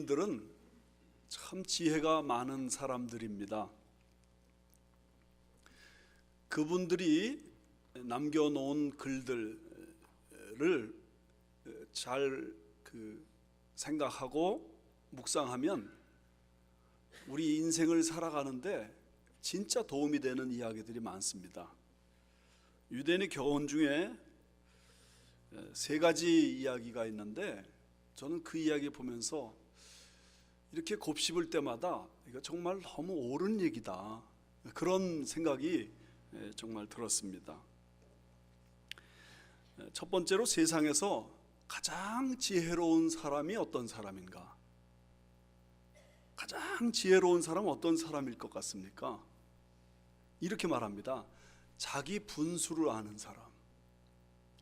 유대인들은 참 지혜가 많은 사람들입니다. 그분들이 남겨놓은 글들을 잘 생각하고 묵상하면 우리 인생을 살아가는데 진짜 도움이 되는 이야기들이 많습니다. 유대인의 교훈 중에 3가지 이야기가 있는데 저는 그 이야기 보면서 이렇게 곱씹을 때마다 이거 정말 너무 옳은 얘기다, 그런 생각이 정말 들었습니다. 첫 번째로, 세상에서 가장 지혜로운 사람이 어떤 사람인가? 가장 지혜로운 사람은 어떤 사람일 것 같습니까? 이렇게 말합니다. 자기 분수를 아는 사람,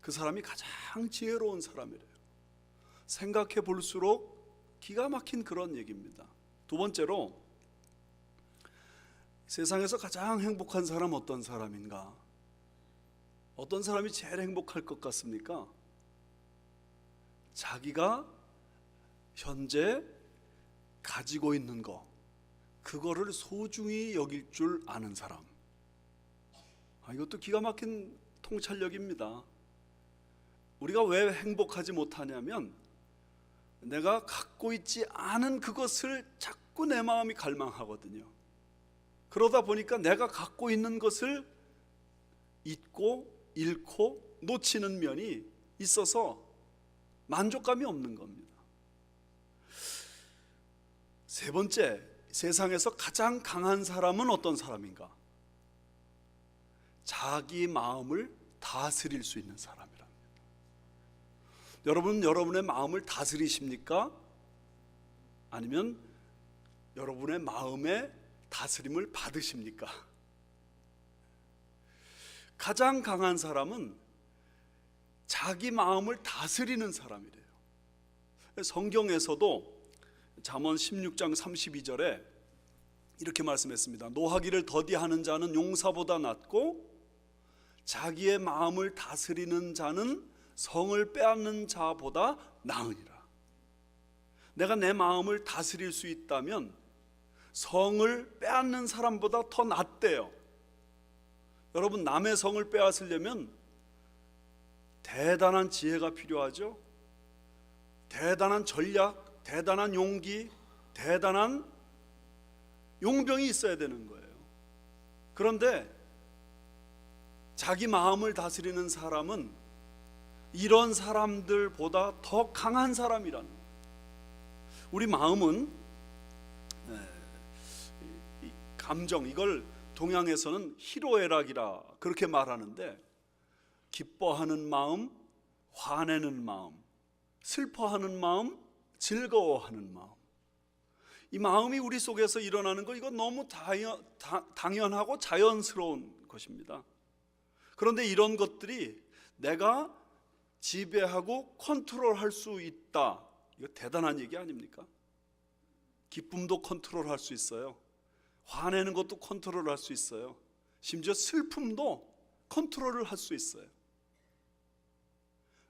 그 사람이 가장 지혜로운 사람이래요. 생각해 볼수록 기가 막힌 그런 얘기입니다. 두 번째로, 세상에서 가장 행복한 사람 어떤 사람인가? 어떤 사람이 제일 행복할 것 같습니까? 자기가 현재 가지고 있는 거, 그거를 소중히 여길 줄 아는 사람. 이것도 기가 막힌 통찰력입니다. 우리가 왜 행복하지 못하냐면 내가 갖고 있지 않은 그것을 자꾸 내 마음이 갈망하거든요. 그러다 보니까 내가 갖고 있는 것을 잊고 잃고 놓치는 면이 있어서 만족감이 없는 겁니다. 세 번째, 세상에서 가장 강한 사람은 어떤 사람인가? 자기 마음을 다스릴 수 있는 사람이랍니다. 여러분, 여러분의 마음을 다스리십니까? 아니면 여러분의 마음의 다스림을 받으십니까? 가장 강한 사람은 자기 마음을 다스리는 사람이래요. 성경에서도 잠언 16장 32절에 이렇게 말씀했습니다. 노하기를 더디하는 자는 용사보다 낫고 자기의 마음을 다스리는 자는 성을 빼앗는 자보다 나으니라. 내가 내 마음을 다스릴 수 있다면 성을 빼앗는 사람보다 더 낫대요. 여러분, 남의 성을 빼앗으려면 대단한 지혜가 필요하죠. 대단한 전략, 대단한 용기, 대단한 용병이 있어야 되는 거예요. 그런데 자기 마음을 다스리는 사람은 이런 사람들보다 더 강한 사람이라는 거예요. 우리 마음은 감정, 이걸 동양에서는 희로애락이라 그렇게 말하는데, 기뻐하는 마음, 화내는 마음, 슬퍼하는 마음, 즐거워하는 마음, 이 마음이 우리 속에서 일어나는 거, 이건 너무 당연하고 자연스러운 것입니다. 그런데 이런 것들이 내가 지배하고 컨트롤할 수 있다, 이거 대단한 얘기 아닙니까? 기쁨도 컨트롤할 수 있어요. 화내는 것도 컨트롤할 수 있어요. 심지어 슬픔도 컨트롤을 할 수 있어요.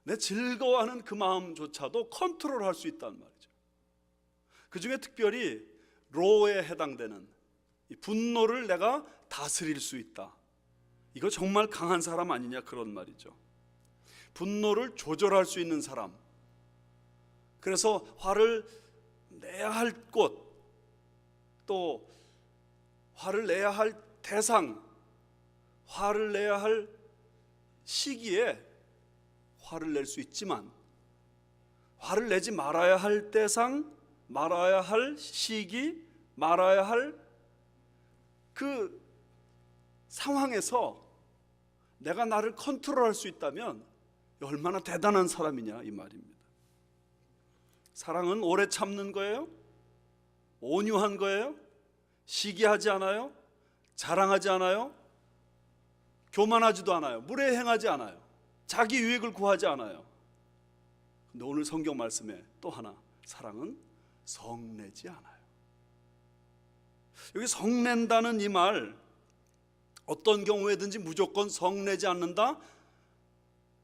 내 즐거워하는 그 마음조차도 컨트롤할 수 있다는 말이죠. 그 중에 특별히 로에 해당되는 이 분노를 내가 다스릴 수 있다, 이거 정말 강한 사람 아니냐, 그런 말이죠. 분노를 조절할 수 있는 사람, 그래서 화를 내야 할 곳, 또 화를 내야 할 대상, 화를 내야 할 시기에 화를 낼 수 있지만 화를 내지 말아야 할 대상, 말아야 할 시기, 말아야 할 그 상황에서 내가 나를 컨트롤할 수 있다면 얼마나 대단한 사람이냐, 이 말입니다. 사랑은 오래 참는 거예요. 온유한 거예요. 시기하지 않아요. 자랑하지 않아요. 교만하지도 않아요. 무례행하지 않아요. 자기 유익을 구하지 않아요. 근데 오늘 성경 말씀에 또 하나, 사랑은 성내지 않아요. 여기 성낸다는 이 말, 어떤 경우에든지 무조건 성내지 않는다,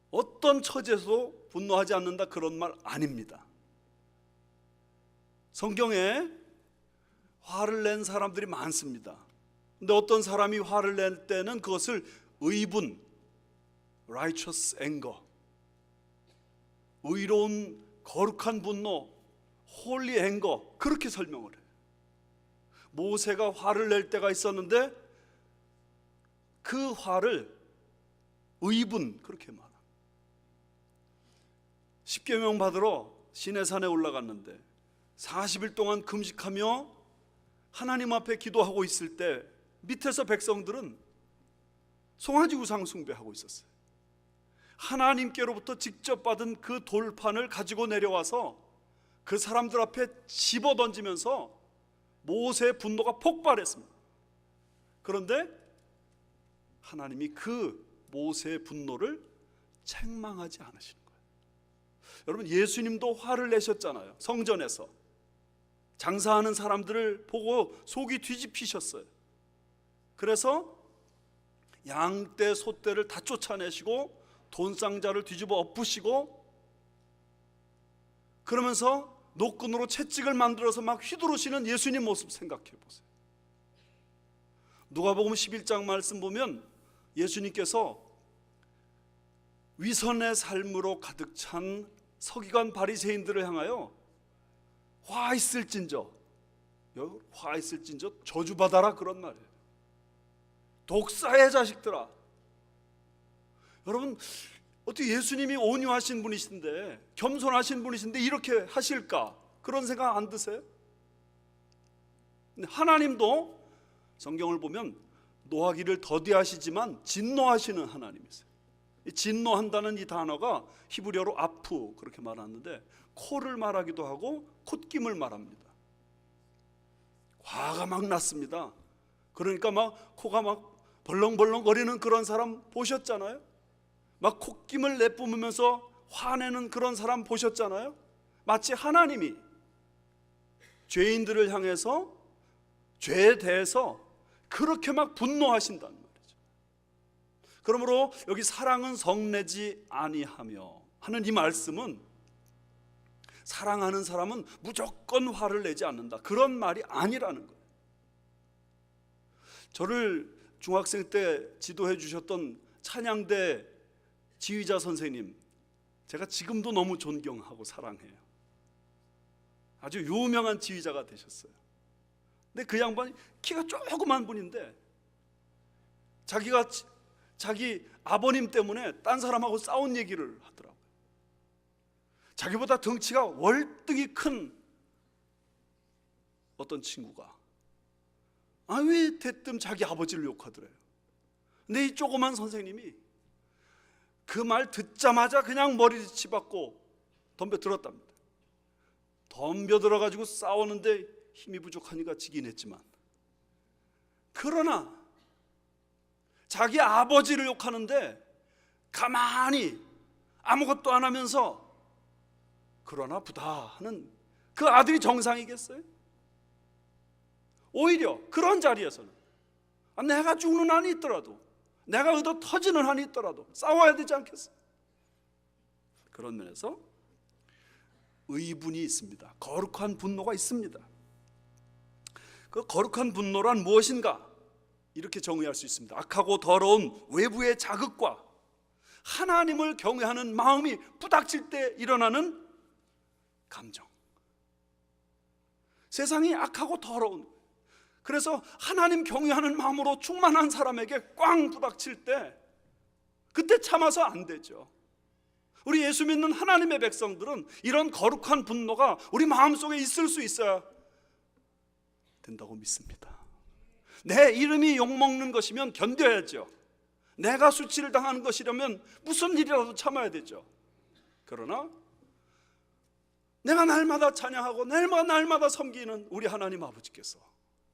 어떤 처지에서도 분노하지 않는다, 그런 말 아닙니다. 성경에 화를 낸 사람들이 많습니다. 근데 어떤 사람이 화를 낼 때는 그것을 의분, righteous anger, 의로운 거룩한 분노, holy anger, 그렇게 설명을 해요. 모세가 화를 낼 때가 있었는데 그 화를 의분, 그렇게 말합니다. 십계명 받으러 시내산에 올라갔는데 40일 동안 금식하며 하나님 앞에 기도하고 있을 때 밑에서 백성들은 송아지 우상 숭배하고 있었어요. 하나님께로부터 직접 받은 그 돌판을 가지고 내려와서 그 사람들 앞에 집어 던지면서 모세의 분노가 폭발했습니다. 그런데 하나님이 그 모세의 분노를 책망하지 않으시는 거예요. 여러분, 예수님도 화를 내셨잖아요. 성전에서 장사하는 사람들을 보고 속이 뒤집히셨어요. 그래서 양떼 소떼를 다 쫓아내시고 돈상자를 뒤집어 엎으시고 그러면서 노끈으로 채찍을 만들어서 막 휘두르시는 예수님 모습 생각해 보세요. 누가복음 11장 말씀 보면 예수님께서 위선의 삶으로 가득 찬 서기관 바리새인들을 향하여 화 있을진저 저주받아라, 그런 말이에요. 독사의 자식들아. 여러분, 어떻게 예수님이 온유하신 분이신데, 겸손하신 분이신데 이렇게 하실까? 그런 생각 안 드세요? 근데 하나님도 성경을 보면 노하기를 더디하시지만 진노하시는 하나님이세요. 진노한다는 이 단어가 히브리어로 아프, 그렇게 말하는데 코를 말하기도 하고 콧김을 말합니다. 화가 막 났습니다. 그러니까 막 코가 막 벌렁벌렁 거리는 그런 사람 보셨잖아요. 막 콧김을 내뿜으면서 화내는 그런 사람 보셨잖아요. 마치 하나님이 죄인들을 향해서 죄에 대해서 그렇게 막 분노하신다는 말이죠. 그러므로 여기 사랑은 성내지 아니하며 하는 이 말씀은 사랑하는 사람은 무조건 화를 내지 않는다, 그런 말이 아니라는 거예요. 저를 중학생 때 지도해 주셨던 찬양대 지휘자 선생님, 제가 지금도 너무 존경하고 사랑해요. 아주 유명한 지휘자가 되셨어요. 근데 그 양반이 키가 조그만 분인데 자기 아버님 때문에 딴 사람하고 싸운 얘기를 하더라고요. 자기보다 덩치가 월등히 큰 어떤 친구가 왜 대뜸 자기 아버지를 욕하더래요. 근데 이 조그만 선생님이 그 말 듣자마자 그냥 머리 치받고 덤벼들었답니다. 덤벼들어가지고 싸우는데 힘이 부족하니까 지긴 했지만, 그러나 자기 아버지를 욕하는데 가만히 아무것도 안 하면서 그러나 보다 하는 그 아들이 정상이겠어요? 오히려 그런 자리에서는 내가 죽는 한이 있더라도, 내가 의도 터지는 한이 있더라도 싸워야 되지 않겠어요? 그런 면에서 의분이 있습니다. 거룩한 분노가 있습니다. 그 거룩한 분노란 무엇인가? 이렇게 정의할 수 있습니다. 악하고 더러운 외부의 자극과 하나님을 경외하는 마음이 부닥칠 때 일어나는 감정. 세상이 악하고 더러운, 그래서 하나님 경외하는 마음으로 충만한 사람에게 꽝 부닥칠 때 그때 참아서 안 되죠. 우리 예수 믿는 하나님의 백성들은 이런 거룩한 분노가 우리 마음속에 있을 수 있어야 된다고 믿습니다. 내 이름이 욕먹는 것이면 견뎌야죠. 내가 수치를 당하는 것이라면 무슨 일이라도 참아야 되죠. 그러나 내가 날마다 찬양하고 날마다 섬기는 우리 하나님 아버지께서,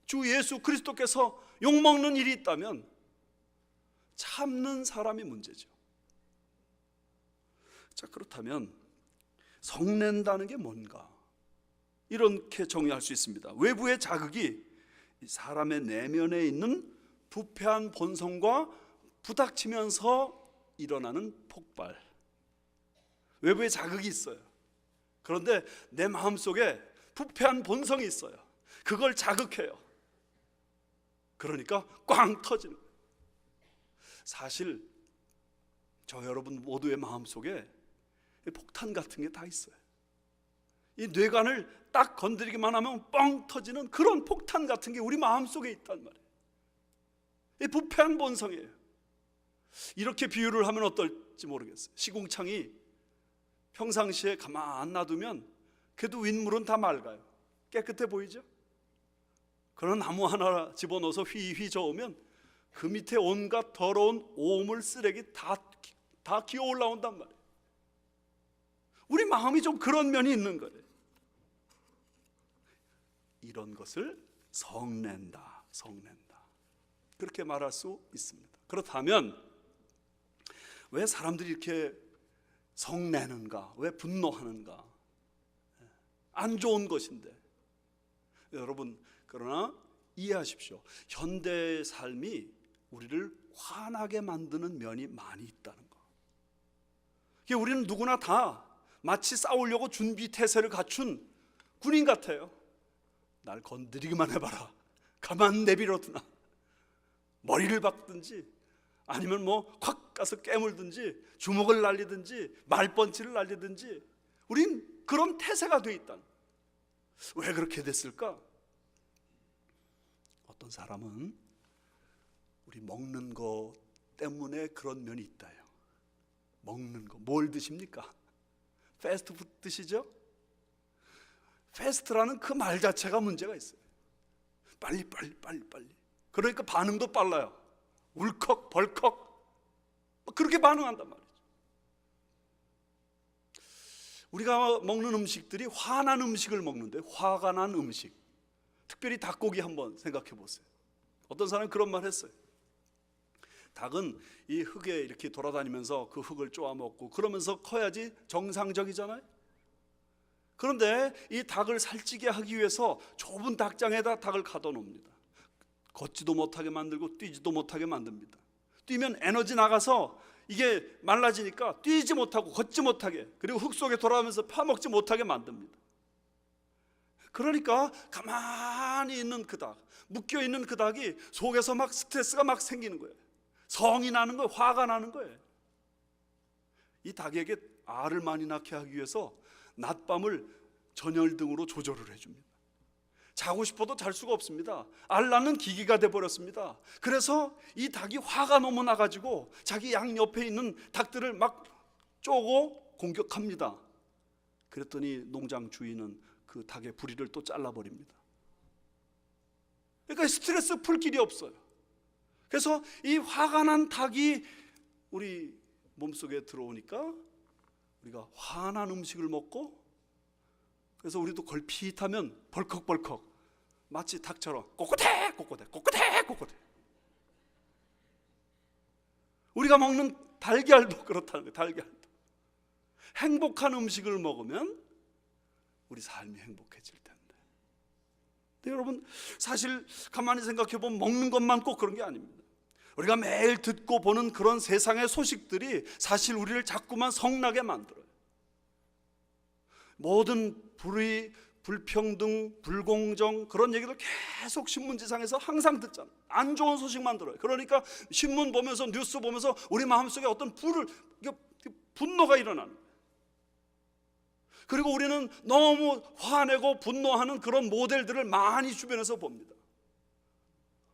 주 예수 그리스도께서 욕먹는 일이 있다면 참는 사람이 문제죠. 자, 그렇다면 성낸다는 게 뭔가? 이렇게 정의할 수 있습니다. 외부의 자극이 사람의 내면에 있는 부패한 본성과 부닥치면서 일어나는 폭발. 외부의 자극이 있어요. 그런데 내 마음속에 부패한 본성이 있어요. 그걸 자극해요. 그러니까 꽝 터지는 거예요. 사실 저 여러분 모두의 마음속에 폭탄 같은 게 다 있어요. 이 뇌관을 딱 건드리기만 하면 뻥 터지는 그런 폭탄 같은 게 우리 마음속에 있단 말이에요. 이 부패한 본성이에요. 이렇게 비유를 하면 어떨지 모르겠어요. 시궁창이 평상시에 가만 안 놔두면 그래도 윗물은 다 맑아요. 깨끗해 보이죠? 그런 나무 하나 집어넣어서 휘휘 저으면 그 밑에 온갖 더러운 오물, 쓰레기 다 기어 올라온단 말이에요. 우리 마음이 좀 그런 면이 있는 거예요. 이런 것을 성낸다, 성낸다, 그렇게 말할 수 있습니다. 그렇다면 왜 사람들이 이렇게 성내는가? 왜 분노하는가? 안 좋은 것인데. 여러분, 그러나 이해하십시오. 현대의 삶이 우리를 화나게 만드는 면이 많이 있다는 거. 우리는 누구나 다 마치 싸우려고 준비 태세를 갖춘 군인 같아요. 날 건드리기만 해봐라. 가만 내버려두나. 머리를 박든지 아니면 확 가서 깨물든지 주먹을 날리든지 말펀치를 날리든지 우린 그런 태세가 돼 있다. 왜 그렇게 됐을까? 어떤 사람은 우리 먹는 거 때문에 그런 면이 있다요. 먹는 거, 뭘 드십니까? 패스트푸드 드시죠? 패스트라는 그 말 자체가 문제가 있어요. 빨리. 그러니까 반응도 빨라요. 울컥 벌컥 그렇게 반응한단 말이죠. 우리가 먹는 음식들이 화난 음식을 먹는데, 화가 난 음식, 특별히 닭고기 한번 생각해 보세요. 어떤 사람이 그런 말 했어요. 닭은 이 흙에 이렇게 돌아다니면서 그 흙을 쪼아 먹고 그러면서 커야지 정상적이잖아요. 그런데 이 닭을 살찌게 하기 위해서 좁은 닭장에다 닭을 가둬놓습니다. 걷지도 못하게 만들고 뛰지도 못하게 만듭니다. 뛰면 에너지 나가서 이게 말라지니까 뛰지 못하고 걷지 못하게, 그리고 흙 속에 돌아가면서 파먹지 못하게 만듭니다. 그러니까 가만히 있는 그 닭, 묶여있는 그 닭이 속에서 막 스트레스가 막 생기는 거예요. 성이 나는 거예요. 화가 나는 거예요. 이 닭에게 알을 많이 낳게 하기 위해서 낮밤을 전열등으로 조절을 해줍니다. 자고 싶어도 잘 수가 없습니다. 알 낳는 기기가 돼버렸습니다. 그래서 이 닭이 화가 너무 나가지고 자기 양 옆에 있는 닭들을 막 쪼고 공격합니다. 그랬더니 농장 주인은 그 닭의 부리를 또 잘라버립니다. 그러니까 스트레스 풀 길이 없어요. 그래서 이 화가 난 닭이 우리 몸속에 들어오니까 우리가 화난 음식을 먹고, 그래서 우리도 걸핏하면 벌컥벌컥 마치 닭처럼 꼬꼬대 우리가 먹는 달걀도 그렇다는 거예요. 달걀도 행복한 음식을 먹으면 우리 삶이 행복해질 텐데. 근데 여러분, 사실 가만히 생각해 보면 먹는 것만 꼭 그런 게 아닙니다. 우리가 매일 듣고 보는 그런 세상의 소식들이 사실 우리를 자꾸만 성나게 만들어요. 모든 불의, 불평등, 불공정, 그런 얘기를 계속 신문지상에서 항상 듣잖아요. 안 좋은 소식만 들어요. 그러니까 신문 보면서, 뉴스 보면서 우리 마음속에 어떤 분노가 일어나는 거예요. 그리고 우리는 너무 화내고 분노하는 그런 모델들을 많이 주변에서 봅니다.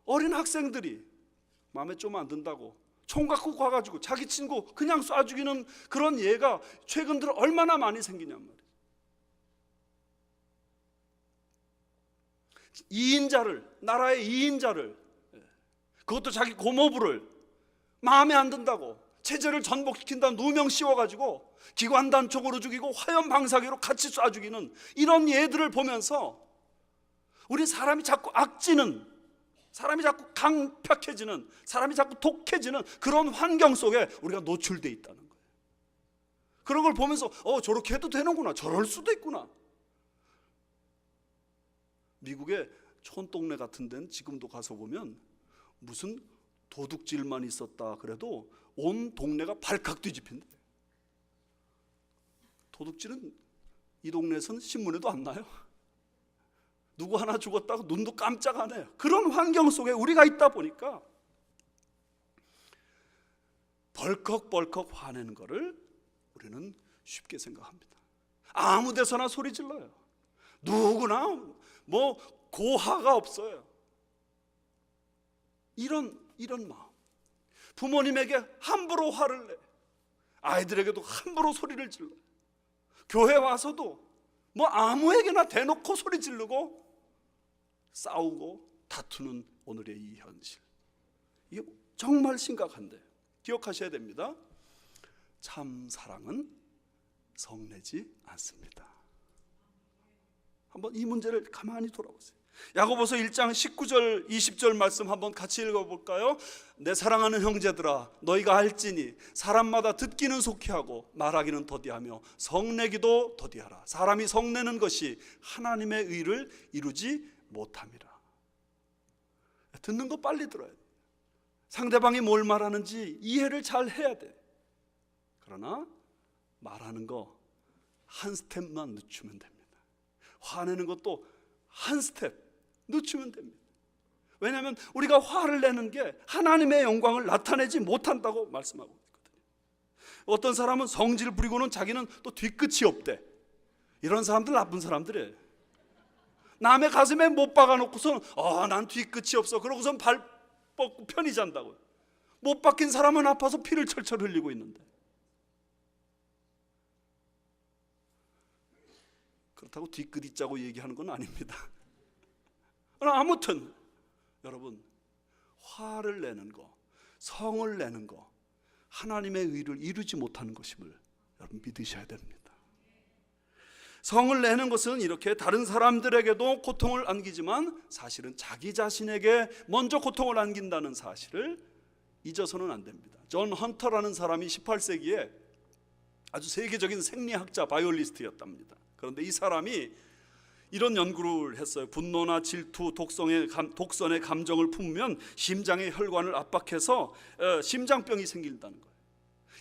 어린 학생들이 마음에 좀 안 든다고 총 갖고 가가지고 자기 친구 그냥 쏴 죽이는 그런 예가 최근 들어 얼마나 많이 생기냔 말이에요. 2인자를, 나라의 2인자를, 그것도 자기 고모부를 마음에 안 든다고 체제를 전복시킨다 누명 씌워가지고 기관단총으로 죽이고 화염방사기로 같이 쏴 죽이는 이런 예들을 보면서 우리 사람이 자꾸 악지는, 사람이 자꾸 강팍해지는, 사람이 자꾸 독해지는 그런 환경 속에 우리가 노출되어 있다는 거예요. 그런 걸 보면서 저렇게 해도 되는구나, 저럴 수도 있구나. 미국의 촌동네 같은 데는 지금도 가서 보면 무슨 도둑질만 있었다 그래도 온 동네가 발칵 뒤집힌대. 도둑질은 이 동네에서는 신문에도 안 나요. 누구 하나 죽었다고 눈도 깜짝 안 해요. 그런 환경 속에 우리가 있다 보니까 벌컥벌컥 화내는 거를 우리는 쉽게 생각합니다. 아무 데서나 소리 질러요. 누구나 뭐 고하가 없어요. 이런 마음. 부모님에게 함부로 화를 내. 아이들에게도 함부로 소리를 질러. 교회 와서도 뭐 아무에게나 대놓고 소리 지르고 싸우고 다투는 오늘의 이 현실. 이게 정말 심각한데 기억하셔야 됩니다. 참 사랑은 성내지 않습니다. 한번 이 문제를 가만히 돌아보세요. 야고보서 1장 19절 20절 말씀 한번 같이 읽어볼까요? 내 사랑하는 형제들아 너희가 알지니 사람마다 듣기는 속히 하고 말하기는 더디하며 성내기도 더디하라. 사람이 성내는 것이 하나님의 의를 이루지 못함이라. 듣는 거 빨리 들어야 돼. 상대방이 뭘 말하는지 이해를 잘 해야 돼. 그러나 말하는 거 한 스텝만 늦추면 됩니다. 화내는 것도 한 스텝 늦추면 됩니다. 왜냐하면 우리가 화를 내는 게 하나님의 영광을 나타내지 못한다고 말씀하고 있거든요. 어떤 사람은 성질 부리고는 자기는 또 뒤끝이 없대. 이런 사람들 나쁜 사람들이에요. 남의 가슴에 못 박아놓고서는 난 뒤끝이 없어. 그러고선 발 뻗고 편히 잔다고요. 못 박힌 사람은 아파서 피를 철철 흘리고 있는데. 그렇다고 뒤끝 있자고 얘기하는 건 아닙니다. 아무튼 여러분, 화를 내는 거, 성을 내는 거 하나님의 의를 이루지 못하는 것임을 여러분 믿으셔야 됩니다. 성을 내는 것은 이렇게 다른 사람들에게도 고통을 안기지만 사실은 자기 자신에게 먼저 고통을 안긴다는 사실을 잊어서는 안 됩니다. 존 헌터라는 사람이 18세기에 아주 세계적인 생리학자 바이올리스트였답니다. 그런데 이 사람이 이런 연구를 했어요. 분노나 질투, 독선의 감정을 품으면 심장의 혈관을 압박해서 심장병이 생긴다는 거예요.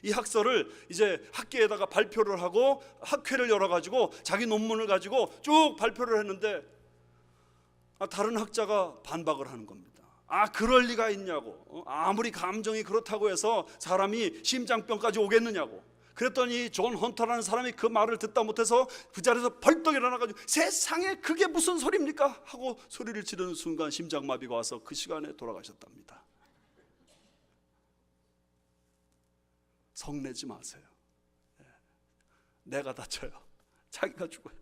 이 학설을 이제 학계에다가 발표를 하고 학회를 열어가지고 자기 논문을 가지고 쭉 발표를 했는데 다른 학자가 반박을 하는 겁니다. 그럴 리가 있냐고. 아무리 감정이 그렇다고 해서 사람이 심장병까지 오겠느냐고. 그랬더니 존 헌터라는 사람이 그 말을 듣다 못해서 그 자리에서 벌떡 일어나가지고 세상에 그게 무슨 소리입니까? 하고 소리를 지르는 순간 심장마비가 와서 그 시간에 돌아가셨답니다. 성내지 마세요. 내가 다쳐요. 자기가 죽어요.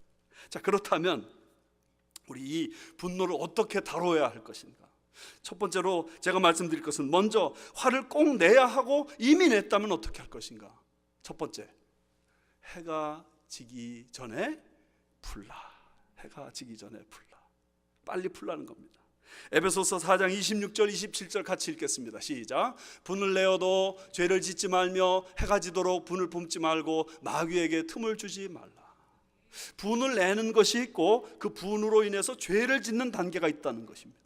자, 그렇다면 우리 이 분노를 어떻게 다뤄야 할 것인가? 첫 번째로 제가 말씀드릴 것은 먼저 화를 꼭 내야 하고 이미 냈다면 어떻게 할 것인가? 첫 번째, 해가 지기 전에 풀라. 해가 지기 전에 풀라. 빨리 풀라는 겁니다. 에베소서 4장 26절 27절 같이 읽겠습니다. 시작. 분을 내어도 죄를 짓지 말며 해가 지도록 분을 품지 말고 마귀에게 틈을 주지 말라. 분을 내는 것이 있고 그 분으로 인해서 죄를 짓는 단계가 있다는 것입니다.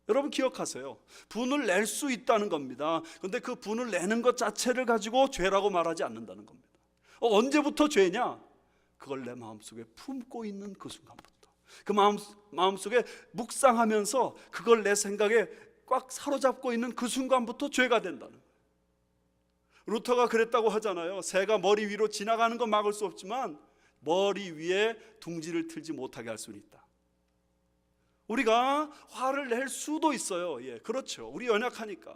여러분 기억하세요. 분을 낼 수 있다는 겁니다. 그런데 그 분을 내는 것 자체를 가지고 죄라고 말하지 않는다는 겁니다. 언제부터 죄냐? 그걸 내 마음속에 품고 있는 그 순간부터. 그 마음속에 묵상하면서 그걸 내 생각에 꽉 사로잡고 있는 그 순간부터 죄가 된다는 거예요. 루터가 그랬다고 하잖아요. 새가 머리 위로 지나가는 건 막을 수 없지만 머리 위에 둥지를 틀지 못하게 할 수는 있다. 우리가 화를 낼 수도 있어요. 그렇죠. 우리 연약하니까.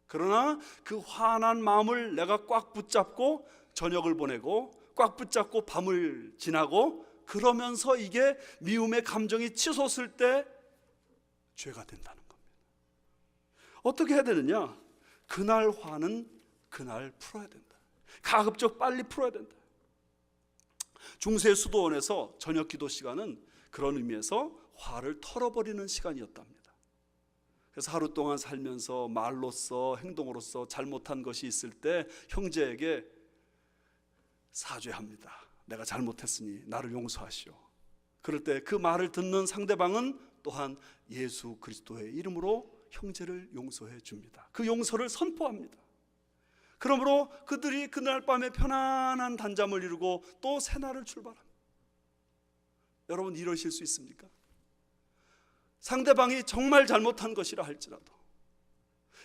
그러나 그 화난 마음을 내가 꽉 붙잡고 저녁을 보내고 꽉 붙잡고 밤을 지나고 그러면서 이게 미움의 감정이 치솟을 때 죄가 된다는 겁니다. 어떻게 해야 되느냐? 그날 화는 그날 풀어야 된다. 가급적 빨리 풀어야 된다. 중세 수도원에서 저녁 기도 시간은 그런 의미에서 화를 털어버리는 시간이었답니다. 그래서 하루 동안 살면서 말로써 행동으로써 잘못한 것이 있을 때 형제에게 사죄합니다. 내가 잘못했으니 나를 용서하시오. 그럴 때 그 말을 듣는 상대방은 또한 예수 그리스도의 이름으로 형제를 용서해 줍니다. 그 용서를 선포합니다. 그러므로 그들이 그날 밤에 편안한 단잠을 이루고 또 새날을 출발합니다. 여러분 이러실 수 있습니까? 상대방이 정말 잘못한 것이라 할지라도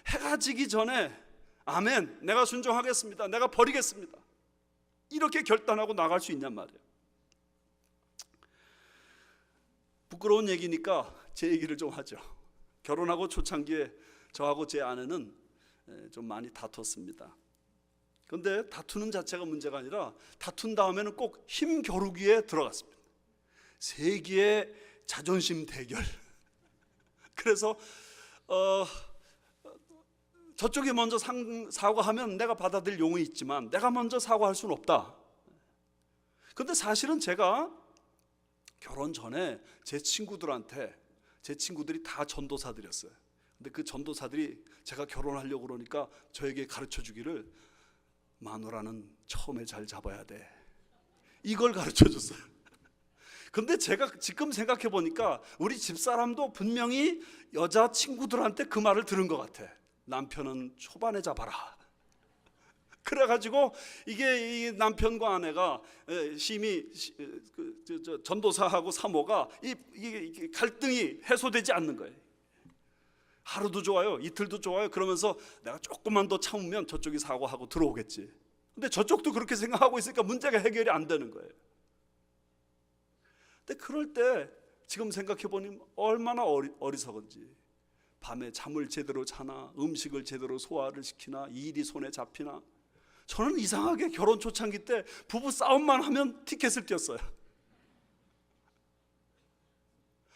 해가 지기 전에 아멘, 내가 순종하겠습니다, 내가 버리겠습니다, 이렇게 결단하고 나갈 수 있냔 말이에요. 부끄러운 얘기니까 제 얘기를 좀 하죠. 결혼하고 초창기에 저하고 제 아내는 좀 많이 다퉜습니다. 그런데 다투는 자체가 문제가 아니라 다툰 다음에는 꼭 힘겨루기에 들어갔습니다. 세기의 자존심 대결. 그래서 저쪽이 먼저 사과하면 내가 받아들일 용이 있지만 내가 먼저 사과할 수는 없다. 그런데 사실은 제가 결혼 전에 제 친구들이 다 전도사들이었어요. 근데 그 전도사들이 제가 결혼하려고 그러니까 저에게 가르쳐 주기를, 마누라는 처음에 잘 잡아야 돼, 이걸 가르쳐 줬어요. 근데 제가 지금 생각해 보니까 우리 집사람도 분명히 여자 친구들한테 그 말을 들은 것 같아. 남편은 초반에 잡아라. 그래가지고 이게 이 남편과 아내가 심히 전도사하고 사모가 이 갈등이 해소되지 않는 거예요. 하루도 좋아요, 이틀도 좋아요. 그러면서 내가 조금만 더 참으면 저쪽이 사과하고 들어오겠지. 근데 저쪽도 그렇게 생각하고 있으니까 문제가 해결이 안 되는 거예요. 근데 그럴 때 지금 생각해 보니 얼마나 어리석은지. 밤에 잠을 제대로 자나, 음식을 제대로 소화를 시키나, 일이 손에 잡히나. 저는 이상하게 결혼 초창기 때 부부 싸움만 하면 티켓을 띄었어요.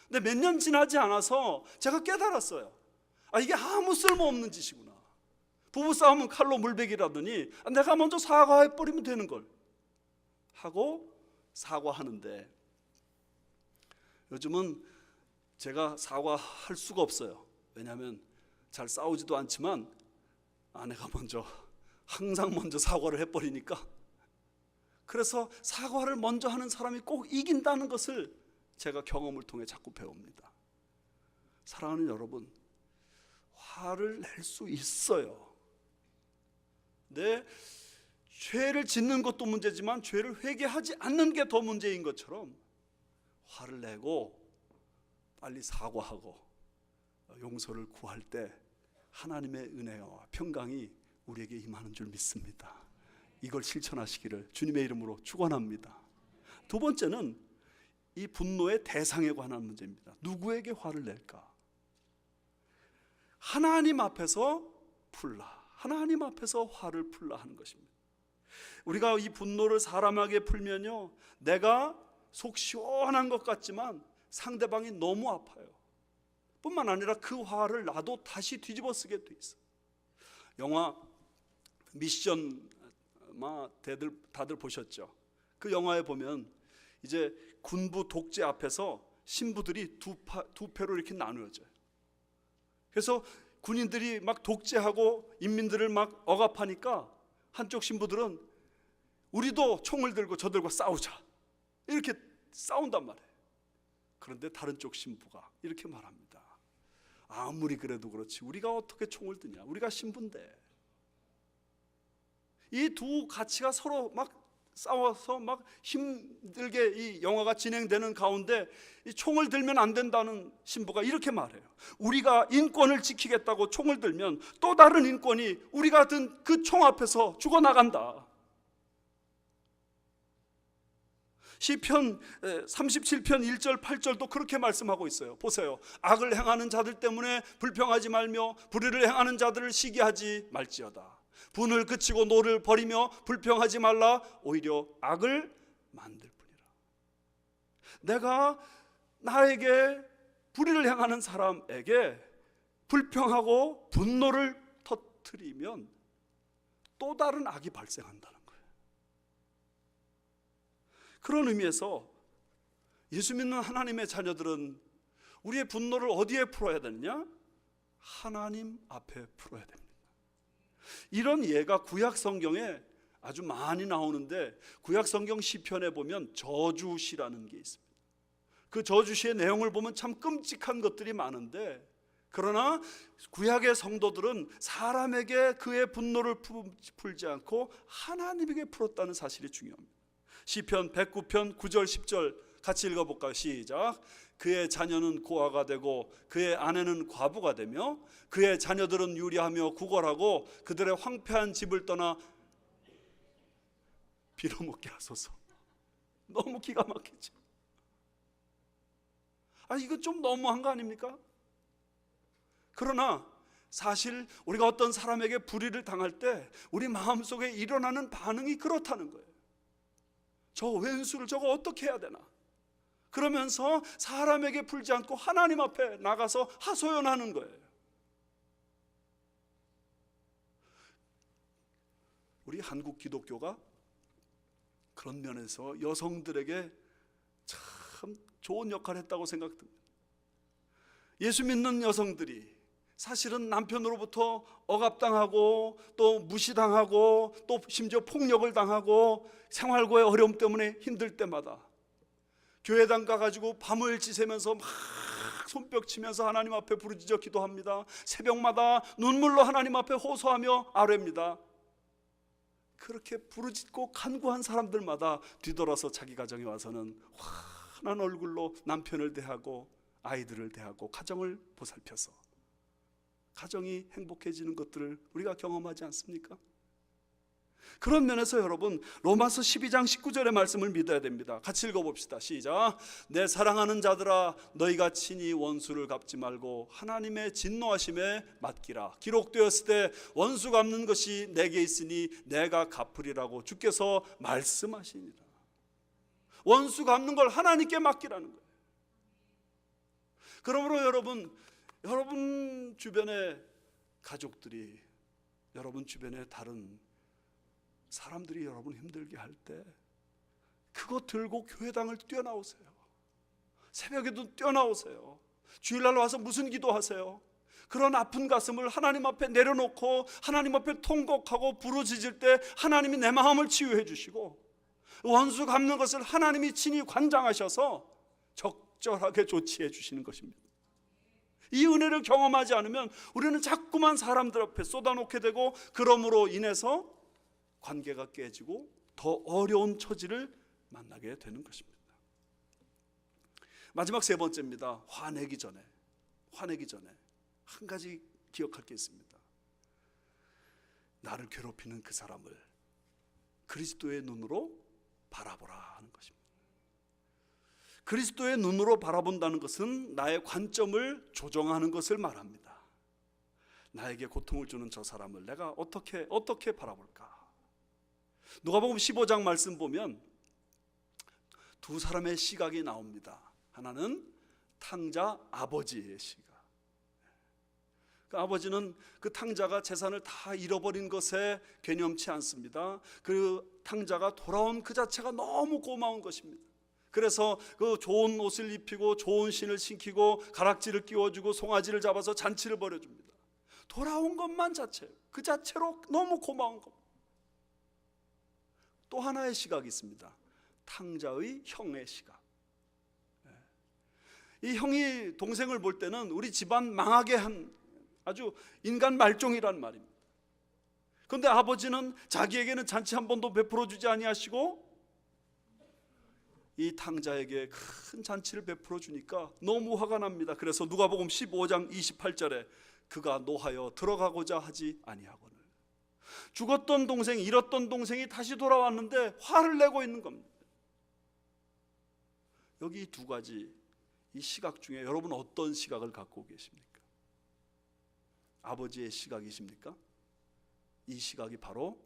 근데 몇 년 지나지 않아서 제가 깨달았어요. 이게 아무 쓸모없는 짓이구나. 부부 싸움은 칼로 물베기라더니 내가 먼저 사과해버리면 되는 걸 하고 사과하는데, 요즘은 제가 사과할 수가 없어요. 왜냐하면 잘 싸우지도 않지만 아내가 항상 먼저 사과를 해버리니까. 그래서 사과를 먼저 하는 사람이 꼭 이긴다는 것을 제가 경험을 통해 자꾸 배웁니다. 사랑하는 여러분, 화를 낼 수 있어요. 내 죄를 짓는 것도 문제지만 죄를 회개하지 않는 게 더 문제인 것처럼 화를 내고 빨리 사과하고 용서를 구할 때 하나님의 은혜와 평강이 우리에게 임하는 줄 믿습니다. 이걸 실천하시기를 주님의 이름으로 축원합니다. 두 번째는 이 분노의 대상에 관한 문제입니다. 누구에게 화를 낼까? 하나님 앞에서 풀라. 하나님 앞에서 화를 풀라 하는 것입니다. 우리가 이 분노를 사람에게 풀면요, 내가 속 시원한 것 같지만 상대방이 너무 아파요. 뿐만 아니라 그 화를 나도 다시 뒤집어 쓰게 돼 있어요. 영화 미션 다들 보셨죠? 그 영화에 보면 이제 군부 독재 앞에서 신부들이 두 패로 이렇게 나누어져요. 그래서 군인들이 막 독재하고 인민들을 막 억압하니까 한쪽 신부들은 우리도 총을 들고 저들과 싸우자, 이렇게 싸운단 말이에요. 그런데 다른 쪽 신부가 이렇게 말합니다. 아무리 그래도 그렇지 우리가 어떻게 총을 드냐, 우리가 신부인데. 이 두 가치가 서로 막 싸워서 막 힘들게 이 영화가 진행되는 가운데 이 총을 들면 안 된다는 신부가 이렇게 말해요. 우리가 인권을 지키겠다고 총을 들면 또 다른 인권이 우리가 든 그 총 앞에서 죽어나간다. 시편 37편 1절 8절도 그렇게 말씀하고 있어요. 보세요. 악을 행하는 자들 때문에 불평하지 말며 불의를 행하는 자들을 시기하지 말지어다. 분을 그치고 노를 버리며 불평하지 말라. 오히려 악을 만들 뿐이라. 내가 나에게 불의를 행하는 사람에게 불평하고 분노를 터뜨리면 또 다른 악이 발생한다는 거예요. 그런 의미에서 예수 믿는 하나님의 자녀들은 우리의 분노를 어디에 풀어야 되느냐? 하나님 앞에 풀어야 됩니다. 이런 예가 구약 성경에 아주 많이 나오는데, 구약 성경 시편에 보면 저주시라는 게 있습니다. 그 저주시의 내용을 보면 참 끔찍한 것들이 많은데, 그러나 구약의 성도들은 사람에게 그의 분노를 풀지 않고 하나님에게 풀었다는 사실이 중요합니다. 시편 109편 9절 10절 같이 읽어볼까요? 시작. 그의 자녀는 고아가 되고 그의 아내는 과부가 되며 그의 자녀들은 유리하며 구걸하고 그들의 황폐한 집을 떠나 빌어먹게 하소서. 너무 기가 막히죠. 이거 좀 너무한 거 아닙니까? 그러나 사실 우리가 어떤 사람에게 불의를 당할 때 우리 마음속에 일어나는 반응이 그렇다는 거예요. 저 왼수를 저거 어떻게 해야 되나? 그러면서 사람에게 풀지 않고 하나님 앞에 나가서 하소연하는 거예요. 우리 한국 기독교가 그런 면에서 여성들에게 참 좋은 역할을 했다고 생각됩니다. 예수 믿는 여성들이 사실은 남편으로부터 억압당하고 또 무시당하고 또 심지어 폭력을 당하고 생활고의 어려움 때문에 힘들 때마다 교회당 가가지고 밤을 지새면서 막 손뼉 치면서 하나님 앞에 부르짖어 기도합니다. 새벽마다 눈물로 하나님 앞에 호소하며 아뢰입니다. 그렇게 부르짖고 간구한 사람들마다 뒤돌아서 자기 가정에 와서는 환한 얼굴로 남편을 대하고 아이들을 대하고 가정을 보살펴서 가정이 행복해지는 것들을 우리가 경험하지 않습니까? 그런 면에서 여러분 로마서 12장 19절의 말씀을 믿어야 됩니다. 같이 읽어봅시다. 시작. 내 사랑하는 자들아 너희가 친히 원수를 갚지 말고 하나님의 진노하심에 맡기라. 기록되었을 때 원수 갚는 것이 내게 있으니 내가 갚으리라고 주께서 말씀하시니라. 원수 갚는 걸 하나님께 맡기라는 거예요. 그러므로 여러분 주변의 가족들이, 여러분 주변의 다른 사람들이 여러분 힘들게 할 때 그거 들고 교회당을 뛰어나오세요. 새벽에도 뛰어나오세요. 주일날 와서 무슨 기도하세요? 그런 아픈 가슴을 하나님 앞에 내려놓고 하나님 앞에 통곡하고 부르짖을 때 하나님이 내 마음을 치유해 주시고 원수 갚는 것을 하나님이 친히 관장하셔서 적절하게 조치해 주시는 것입니다. 이 은혜를 경험하지 않으면 우리는 자꾸만 사람들 앞에 쏟아놓게 되고 그러므로 인해서 관계가 깨지고 더 어려운 처지를 만나게 되는 것입니다. 마지막 세 번째입니다. 화내기 전에 한 가지 기억할 게 있습니다. 나를 괴롭히는 그 사람을 그리스도의 눈으로 바라보라 하는 것입니다. 그리스도의 눈으로 바라본다는 것은 나의 관점을 조정하는 것을 말합니다. 나에게 고통을 주는 저 사람을 내가 어떻게 바라볼까? 누가복음 15장 말씀 보면 두 사람의 시각이 나옵니다. 하나는 탕자 아버지의 시각. 그 아버지는 그 탕자가 재산을 다 잃어버린 것에 개념치 않습니다. 그 탕자가 돌아온 그 자체가 너무 고마운 것입니다. 그래서 그 좋은 옷을 입히고 좋은 신을 신기고 가락지를 끼워주고 송아지를 잡아서 잔치를 벌여줍니다. 돌아온 것만 자체예요. 그 자체로 너무 고마운 것. 또 하나의 시각이 있습니다. 탕자의 형의 시각. 이 형이 동생을 볼 때는 우리 집안 망하게 한 아주 인간 말종이란 말입니다. 그런데 아버지는 자기에게는 잔치 한 번도 베풀어 주지 아니하시고 이 탕자에게 큰 잔치를 베풀어 주니까 너무 화가 납니다. 그래서 누가복음 15장 28절에 그가 노하여 들어가고자 하지 아니하거늘. 죽었던 동생, 잃었던 동생이 다시 돌아왔는데 화를 내고 있는 겁니다. 여기 두 가지 이 시각 중에 여러분 어떤 시각을 갖고 계십니까? 아버지의 시각이십니까? 이 시각이 바로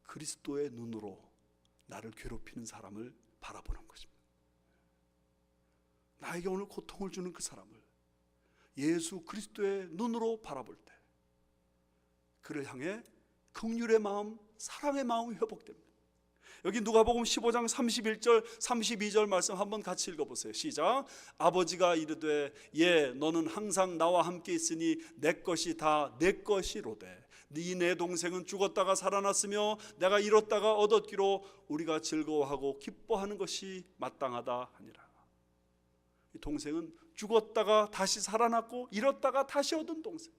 그리스도의 눈으로 나를 괴롭히는 사람을 바라보는 것입니다. 나에게 오늘 고통을 주는 그 사람을 예수 그리스도의 눈으로 바라볼 때 그를 향해 긍휼의 마음, 사랑의 마음이 회복됩니다. 여기 누가복음 15장 31절 32절 말씀 한번 같이 읽어보세요. 시작. 아버지가 이르되 너는 항상 나와 함께 있으니 내 것이 다 내 것이로되 네 동생은 죽었다가 살아났으며 내가 잃었다가 얻었기로 우리가 즐거워하고 기뻐하는 것이 마땅하다 하니라. 이 동생은 죽었다가 다시 살아났고 잃었다가 다시 얻은 동생.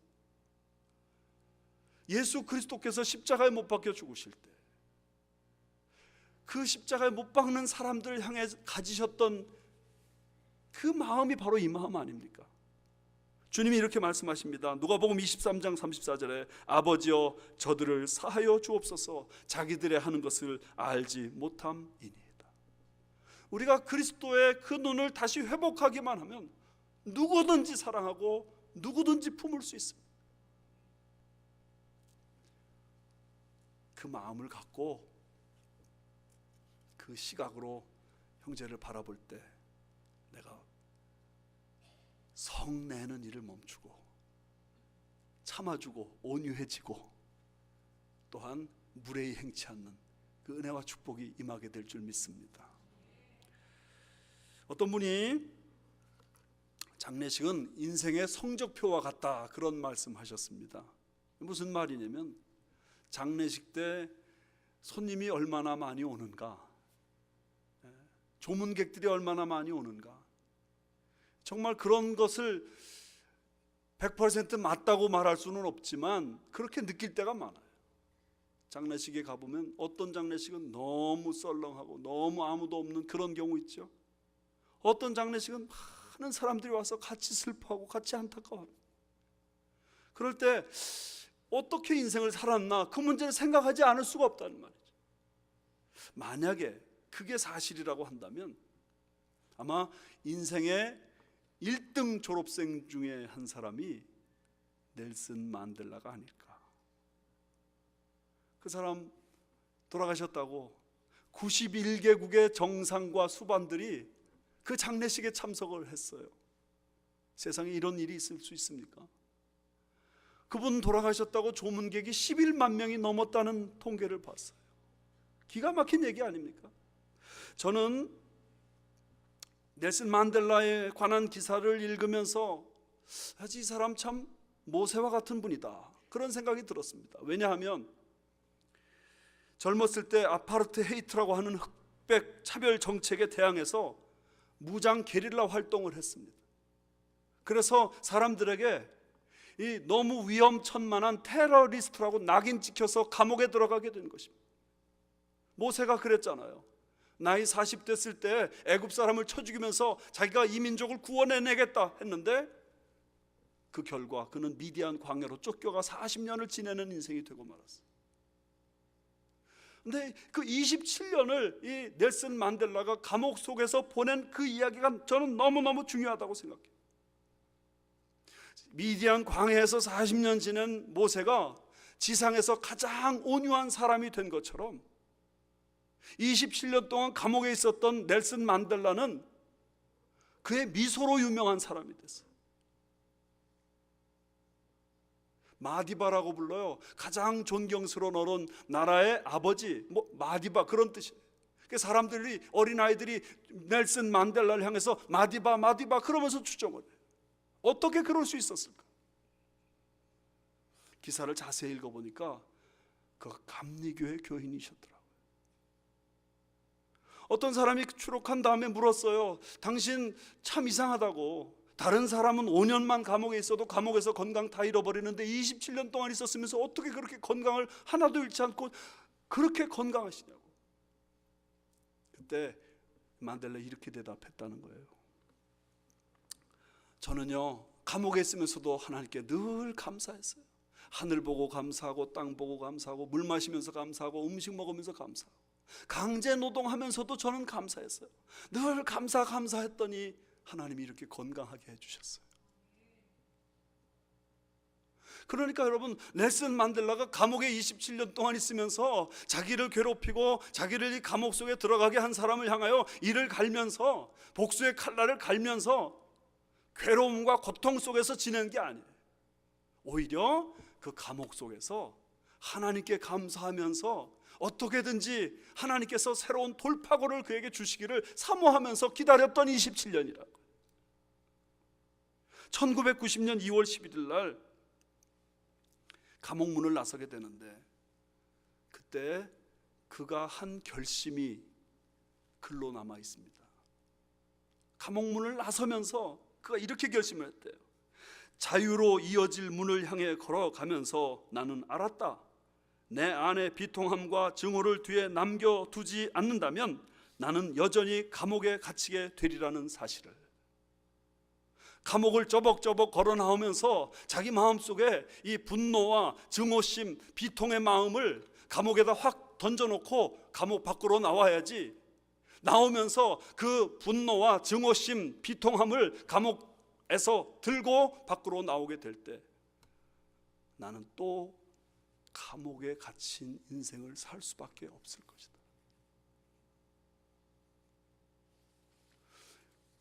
예수 그리스도께서 십자가에 못 박혀 죽으실 때 그 십자가에 못 박는 사람들을 향해 가지셨던 그 마음이 바로 이 마음 아닙니까? 주님이 이렇게 말씀하십니다. 누가복음 23장 34절에 아버지여 저들을 사하여 주옵소서 자기들의 하는 것을 알지 못함이니이다. 우리가 그리스도의 그 눈을 다시 회복하기만 하면 누구든지 사랑하고 누구든지 품을 수 있습니다. 그 마음을 갖고 그 시각으로 형제를 바라볼 때 내가 성내는 일을 멈추고 참아주고 온유해지고 또한 무례히 행치 않는 그 은혜와 축복이 임하게 될 줄 믿습니다. 어떤 분이 장례식은 인생의 성적표와 같다 그런 말씀하셨습니다. 무슨 말이냐면 장례식 때 손님이 얼마나 많이 오는가, 조문객들이 얼마나 많이 오는가, 정말 그런 것을 100% 맞다고 말할 수는 없지만 그렇게 느낄 때가 많아요. 장례식에 가보면 어떤 장례식은 너무 썰렁하고 너무 아무도 없는 그런 경우 있죠. 어떤 장례식은 많은 사람들이 와서 같이 슬퍼하고 같이 안타까워합니다. 그럴 때 어떻게 인생을 살았나 그 문제를 생각하지 않을 수가 없다는 말이죠. 만약에 그게 사실이라고 한다면 아마 인생의 1등 졸업생 중에 한 사람이 넬슨 만델라가 아닐까. 그 사람 돌아가셨다고 91개국의 정상과 수반들이 그 장례식에 참석을 했어요. 세상에 이런 일이 있을 수 있습니까? 그분 돌아가셨다고 조문객이 11만 명이 넘었다는 통계를 봤어요. 기가 막힌 얘기 아닙니까? 저는 넬슨 만델라에 관한 기사를 읽으면서 이 사람 참 모세와 같은 분이다 그런 생각이 들었습니다. 왜냐하면 젊었을 때 아파르트헤이트라고 하는 흑백 차별 정책에 대항해서 무장 게릴라 활동을 했습니다. 그래서 사람들에게 이 너무 위험천만한 테러리스트라고 낙인 찍혀서 감옥에 들어가게 된 것입니다. 모세가 그랬잖아요. 나이 40 됐을 때 애굽 사람을 쳐 죽이면서 자기가 이 민족을 구원해내겠다 했는데 그 결과 그는 미디안 광야로 쫓겨가 40년을 지내는 인생이 되고 말았어요. 근데 그 27년을 이 넬슨 만델라가 감옥 속에서 보낸 그 이야기가 저는 너무너무 중요하다고 생각해요. 미디안 광야에서 40년 지낸 모세가 지상에서 가장 온유한 사람이 된 것처럼 27년 동안 감옥에 있었던 넬슨 만델라는 그의 미소로 유명한 사람이 됐어요. 마디바라고 불러요. 가장 존경스러운 어른, 나라의 아버지, 마디바 그런 뜻이에요. 사람들이, 어린아이들이 넬슨 만델라를 향해서 마디바 마디바 그러면서 추정을 해요. 어떻게 그럴 수 있었을까? 기사를 자세히 읽어보니까 그 감리교회 교인이셨더라고요. 어떤 사람이 추록한 다음에 물었어요. 당신 참 이상하다고. 다른 사람은 5년만 감옥에 있어도 감옥에서 건강 다 잃어버리는데 27년 동안 있었으면서 어떻게 그렇게 건강을 하나도 잃지 않고 그렇게 건강하시냐고. 그때 만델라 이렇게 대답했다는 거예요. 저는요 감옥에 있으면서도 하나님께 늘 감사했어요. 하늘 보고 감사하고 땅 보고 감사하고 물 마시면서 감사하고 음식 먹으면서 감사하고 강제 노동하면서도 저는 감사했어요. 늘 감사했더니 하나님이 이렇게 건강하게 해주셨어요. 그러니까 여러분, 넬슨 만델라가 감옥에 27년 동안 있으면서 자기를 괴롭히고 자기를 이 감옥 속에 들어가게 한 사람을 향하여 이를 갈면서 복수의 칼날을 갈면서 괴로움과 고통 속에서 지낸 게 아니에요. 오히려 그 감옥 속에서 하나님께 감사하면서 어떻게든지 하나님께서 새로운 돌파구를 그에게 주시기를 사모하면서 기다렸던 27년이라고. 1990년 2월 11일 날 감옥 문을 나서게 되는데 그때 그가 한 결심이 글로 남아 있습니다. 감옥 문을 나서면서 그가 이렇게 결심을 했대요. 자유로 이어질 문을 향해 걸어가면서 나는 알았다. 내 안에 비통함과 증오를 뒤에 남겨두지 않는다면 나는 여전히 감옥에 갇히게 되리라는 사실을, 감옥을 쪼벅쪼벅 걸어 나오면서 자기 마음속에 이 분노와 증오심, 비통의 마음을 감옥에다 확 던져놓고 감옥 밖으로 나와야지, 나오면서 그 분노와 증오심, 비통함을 감옥에서 들고 밖으로 나오게 될 때 나는 또 감옥에 갇힌 인생을 살 수밖에 없을 것이다.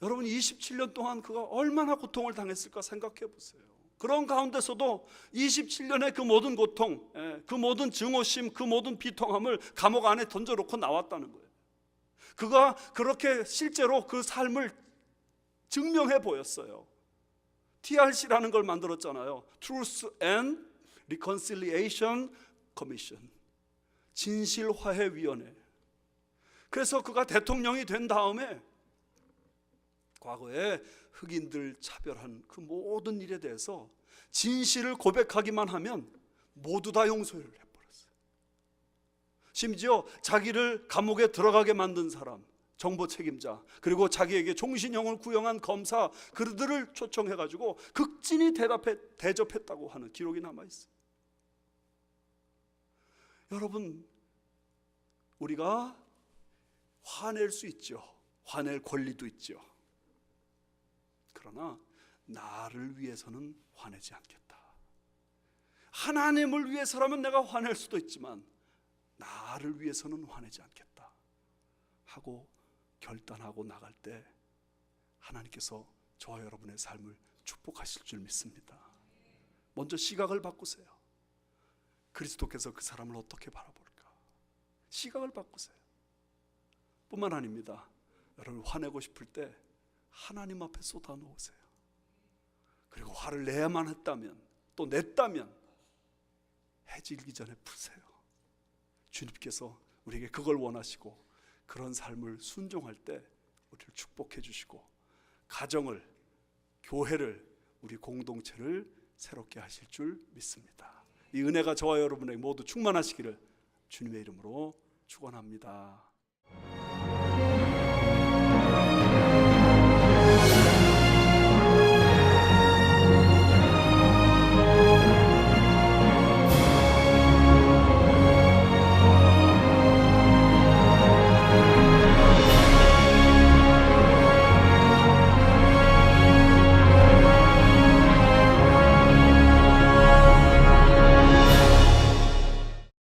여러분, 27년 동안 그가 얼마나 고통을 당했을까 생각해 보세요. 그런 가운데서도 27년의 그 모든 고통, 그 모든 증오심, 그 모든 비통함을 감옥 안에 던져놓고 나왔다는 거예요. 그가 그렇게 실제로 그 삶을 증명해 보였어요. TRC라는 걸 만들었잖아요. Truth and Reconciliation Commission, 진실화해위원회. 그래서 그가 대통령이 된 다음에 과거에 흑인들 차별한 그 모든 일에 대해서 진실을 고백하기만 하면 모두 다 용서를 해버렸어요. 심지어 자기를 감옥에 들어가게 만든 사람, 정보 책임자, 그리고 자기에게 종신형을 구형한 검사, 그들을 초청해가지고 극진히 대접했다고 하는 기록이 남아있어요. 여러분, 우리가 화낼 수 있죠. 화낼 권리도 있죠. 그러나 나를 위해서는 화내지 않겠다. 하나님을 위해서라면 내가 화낼 수도 있지만 나를 위해서는 화내지 않겠다 하고 결단하고 나갈 때 하나님께서 저와 여러분의 삶을 축복하실 줄 믿습니다. 먼저 시각을 바꾸세요. 그리스도께서 그 사람을 어떻게 바라볼까? 시각을 바꾸세요. 뿐만 아닙니다. 여러분, 화내고 싶을 때 하나님 앞에 쏟아 놓으세요. 그리고 화를 내야만 했다면, 또 냈다면 해질기 전에 푸세요. 주님께서 우리에게 그걸 원하시고 그런 삶을 순종할 때 우리를 축복해 주시고 가정을, 교회를, 우리 공동체를 새롭게 하실 줄 믿습니다. 이 은혜가 저와 여러분에게 모두 충만하시기를 주님의 이름으로 축원합니다.